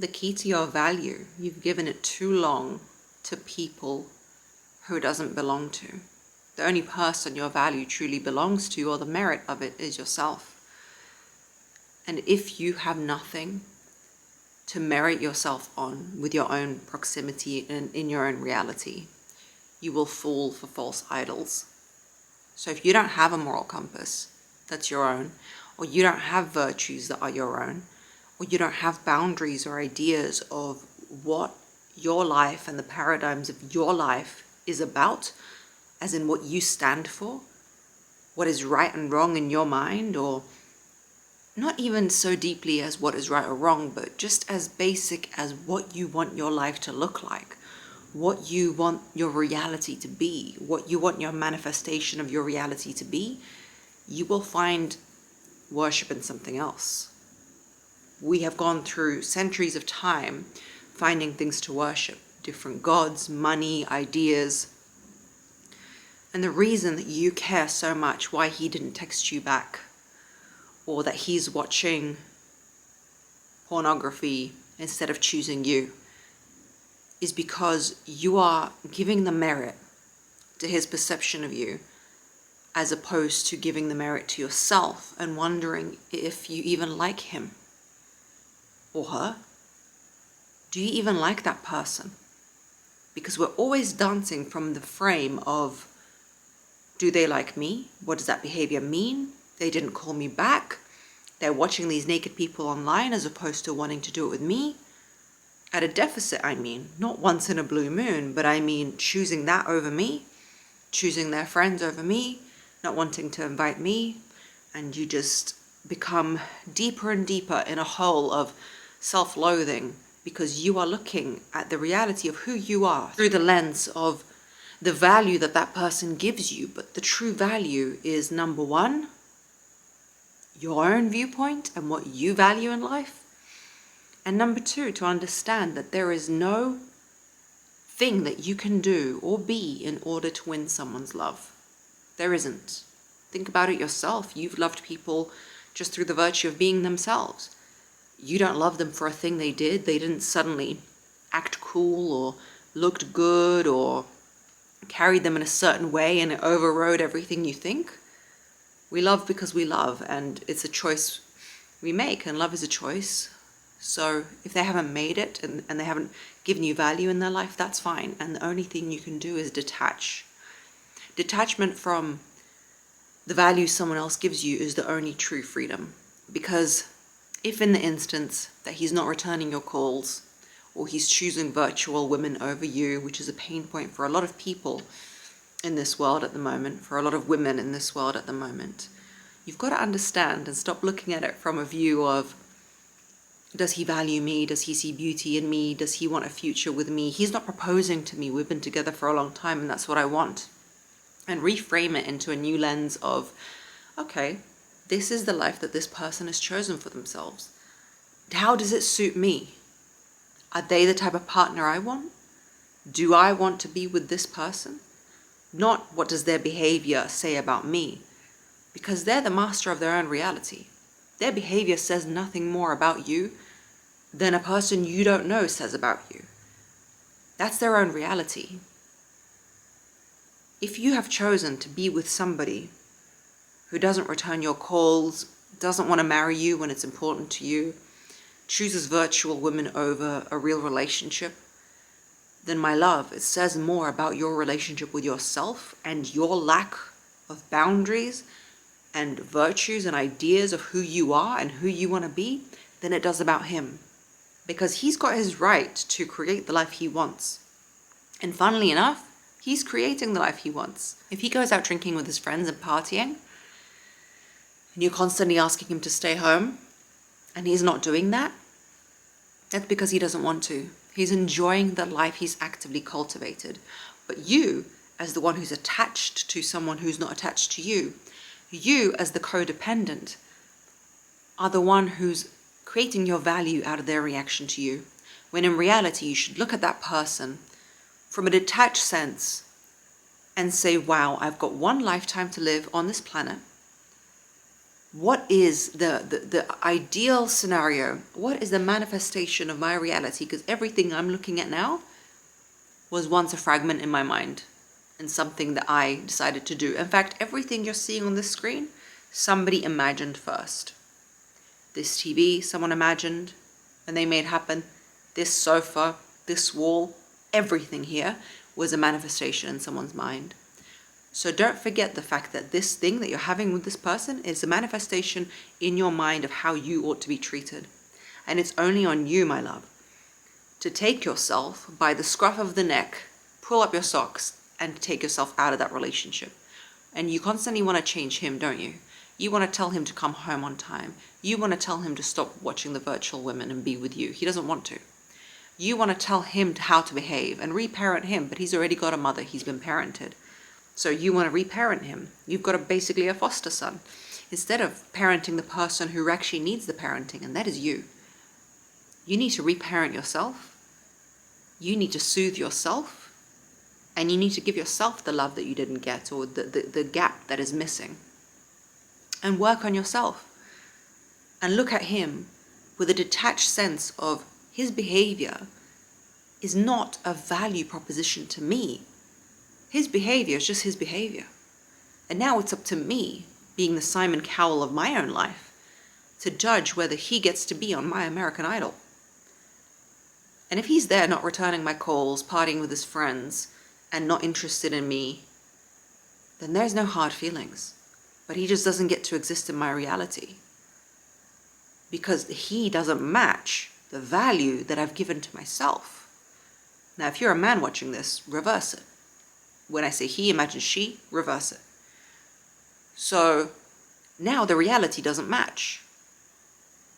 the key to your value, you've given it too long to people who it doesn't belong to. The only person your value truly belongs to, or the merit of it, is yourself. And if you have nothing to merit yourself on with your own proximity and in your own reality, you will fall for false idols. So if you don't have a moral compass that's your own, or you don't have virtues that are your own, or you don't have boundaries or ideas of what your life and the paradigms of your life is about, as in what you stand for, what is right and wrong in your mind, or not even so deeply as what is right or wrong, but just as basic as what you want your life to look like, what you want your reality to be, what you want your manifestation of your reality to be, you will find worship in something else. We have gone through centuries of time finding things to worship, different gods, money, ideas. And the reason that you care so much why he didn't text you back, or that he's watching pornography instead of choosing you, is because you are giving the merit to his perception of you, as opposed to giving the merit to yourself and wondering if you even like him or her. Do you even like that person? Because we're always dancing from the frame of, do they like me? What does that behavior mean? They didn't call me back. They're watching these naked people online as opposed to wanting to do it with me. At a deficit, I mean, not once in a blue moon, but I mean choosing that over me, choosing their friends over me, not wanting to invite me, and you just become deeper and deeper in a hole of self-loathing because you are looking at the reality of who you are through the lens of the value that that person gives you. But the true value is, number one, your own viewpoint and what you value in life. And number two, to understand that there is no thing that you can do or be in order to win someone's love. There isn't. Think about it yourself. You've loved people just through the virtue of being themselves. You don't love them for a thing they did. They didn't suddenly act cool or looked good or carried them in a certain way and it overrode everything you think. We love because we love, and it's a choice we make, and love is a choice. So if they haven't made it and they haven't given you value in their life, that's fine. And the only thing you can do is detach. Detachment from the value someone else gives you is the only true freedom. Because if in the instance that he's not returning your calls, or he's choosing virtual women over you, which is a pain point for a lot of people in this world at the moment, for a lot of women in this world at the moment, you've got to understand and stop looking at it from a view of, does he value me? Does he see beauty in me? Does he want a future with me? He's not proposing to me. We've been together for a long time and that's what I want. And reframe it into a new lens of, okay, this is the life that this person has chosen for themselves. How does it suit me? Are they the type of partner I want? Do I want to be with this person? Not what does their behavior say about me, because they're the master of their own reality. Their behavior says nothing more about you than a person you don't know says about you. That's their own reality. If you have chosen to be with somebody who doesn't return your calls, doesn't want to marry you when it's important to you, chooses virtual women over a real relationship, then my love, it says more about your relationship with yourself and your lack of boundaries and virtues and ideas of who you are and who you want to be than it does about him. Because he's got his right to create the life he wants. And funnily enough, he's creating the life he wants. If he goes out drinking with his friends and partying, and you're constantly asking him to stay home, and he's not doing that, that's because he doesn't want to. He's enjoying the life he's actively cultivated. But you, as the one who's attached to someone who's not attached to you, you as the codependent, are the one who's creating your value out of their reaction to you. When in reality, you should look at that person from a detached sense and say, wow, I've got one lifetime to live on this planet. what is the ideal scenario? What is the manifestation of my reality? Because everything I'm looking at now was once a fragment in my mind and something that I decided to do. In fact, everything you're seeing on this screen, somebody imagined first. This TV, someone imagined and they made happen. This sofa, this wall, everything here was a manifestation in someone's mind. So don't forget the fact that this thing that you're having with this person is a manifestation in your mind of how you ought to be treated. And it's only on you, my love, to take yourself by the scruff of the neck, pull up your socks, and take yourself out of that relationship. And you constantly want to change him, don't you? You want to tell him to come home on time. You want to tell him to stop watching the virtual women and be with you. He doesn't want to. You want to tell him how to behave and reparent him, but he's already got a mother. He's been parented. So you want to reparent him. You've got basically a foster son. Instead of parenting the person who actually needs the parenting, and that is you. You need to reparent yourself. You need to soothe yourself. And you need to give yourself the love that you didn't get, or the gap that is missing. And work on yourself. And look at him with a detached sense of his behavior is not a value proposition to me. His behavior is just his behavior. And now it's up to me, being the Simon Cowell of my own life, to judge whether he gets to be on my American Idol. And if he's there not returning my calls, partying with his friends, and not interested in me, then there's no hard feelings. But he just doesn't get to exist in my reality. Because he doesn't match the value that I've given to myself. Now, if you're a man watching this, reverse it. When I say he, imagine she, reverse it. So now the reality doesn't match.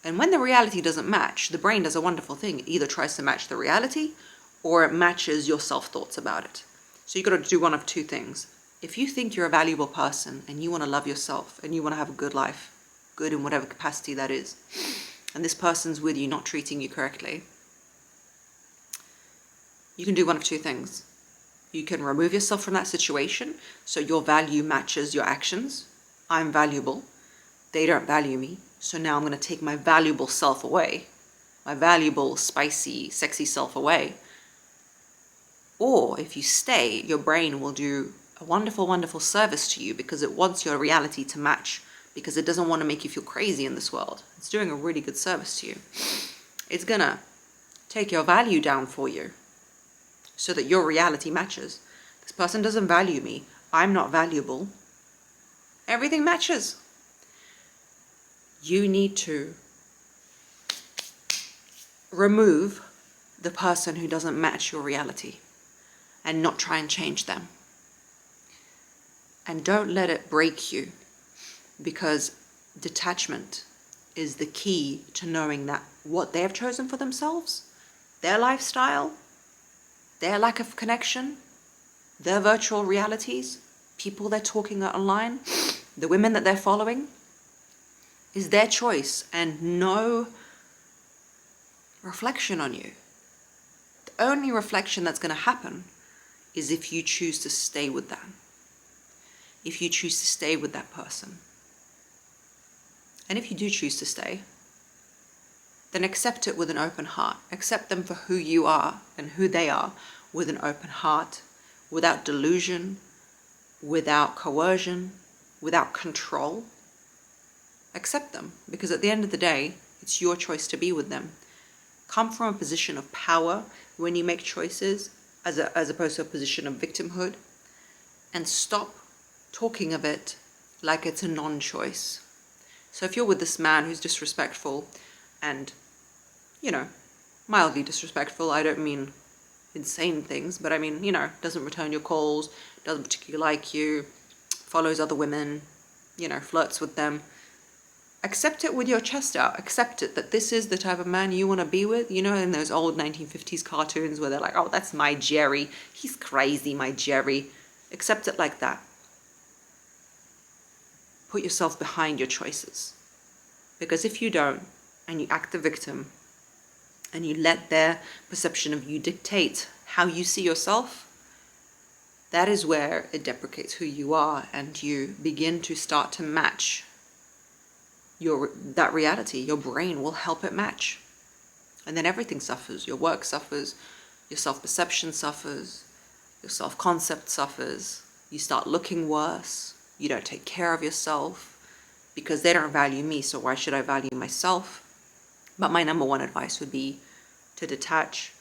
And when the reality doesn't match, the brain does a wonderful thing. It either tries to match the reality or it matches your self-thoughts about it. So you've got to do one of two things. If you think you're a valuable person and you want to love yourself and you want to have a good life, good in whatever capacity that is, and this person's with you not treating you correctly, you can do one of two things. You can remove yourself from that situation so your value matches your actions. I'm valuable. They don't value me. So now I'm going to take my valuable self away. My valuable, spicy, sexy self away. Or if you stay, your brain will do a wonderful, wonderful service to you because it wants your reality to match, because it doesn't want to make you feel crazy in this world. It's doing a really good service to you. It's going to take your value down for you, so that your reality matches. This person doesn't value me. I'm not valuable. Everything matches. You need to remove the person who doesn't match your reality and not try and change them. And don't let it break you, because detachment is the key to knowing that what they have chosen for themselves, their lifestyle, their lack of connection, their virtual realities, people they're talking about online, the women that they're following, is their choice and no reflection on you. The only reflection that's going to happen is if you choose to stay with them. If you choose to stay with that person. And if you do choose to stay, then accept it with an open heart. Accept them for who you are and who they are with an open heart, without delusion, without coercion, without control. Accept them, because at the end of the day, it's your choice to be with them. Come from a position of power when you make choices, as opposed to a position of victimhood, and stop talking of it like it's a non-choice. So if you're with this man who's disrespectful and, mildly disrespectful, I don't mean insane things, but I mean, doesn't return your calls, doesn't particularly like you, follows other women, flirts with them, accept it with your chest out. Accept it that this is the type of man you want to be with. In those old 1950s cartoons where they're like, oh, that's my Jerry. He's crazy, my Jerry. Accept it like that. Put yourself behind your choices. Because if you don't, and you act the victim, and you let their perception of you dictate how you see yourself, that is where it deprecates who you are, and you begin to start to match that reality. Your brain will help it match. And then everything suffers. Your work suffers, your self-perception suffers, your self-concept suffers. You start looking worse. You don't take care of yourself because they don't value me, so why should I value myself? But my number one advice would be to detach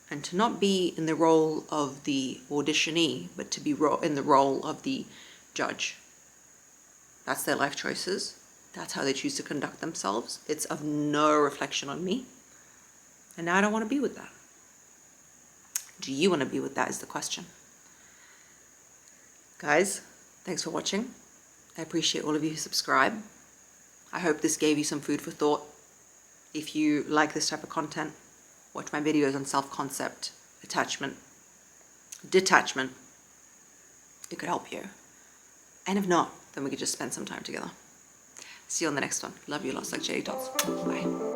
and to not be in the role of the auditionee, but to be in the role of the judge. That's their life choices. That's how they choose to conduct themselves. It's of no reflection on me. And now I don't want to be with that. Do you want to be with that is the question. Guys, thanks for watching. I appreciate all of you who subscribe. I hope this gave you some food for thought. If you like this type of content, watch my videos on self-concept, attachment, detachment. It could help you. And if not, then we could just spend some time together. See you on the next one. Love you lots like Cherry Tots. Bye.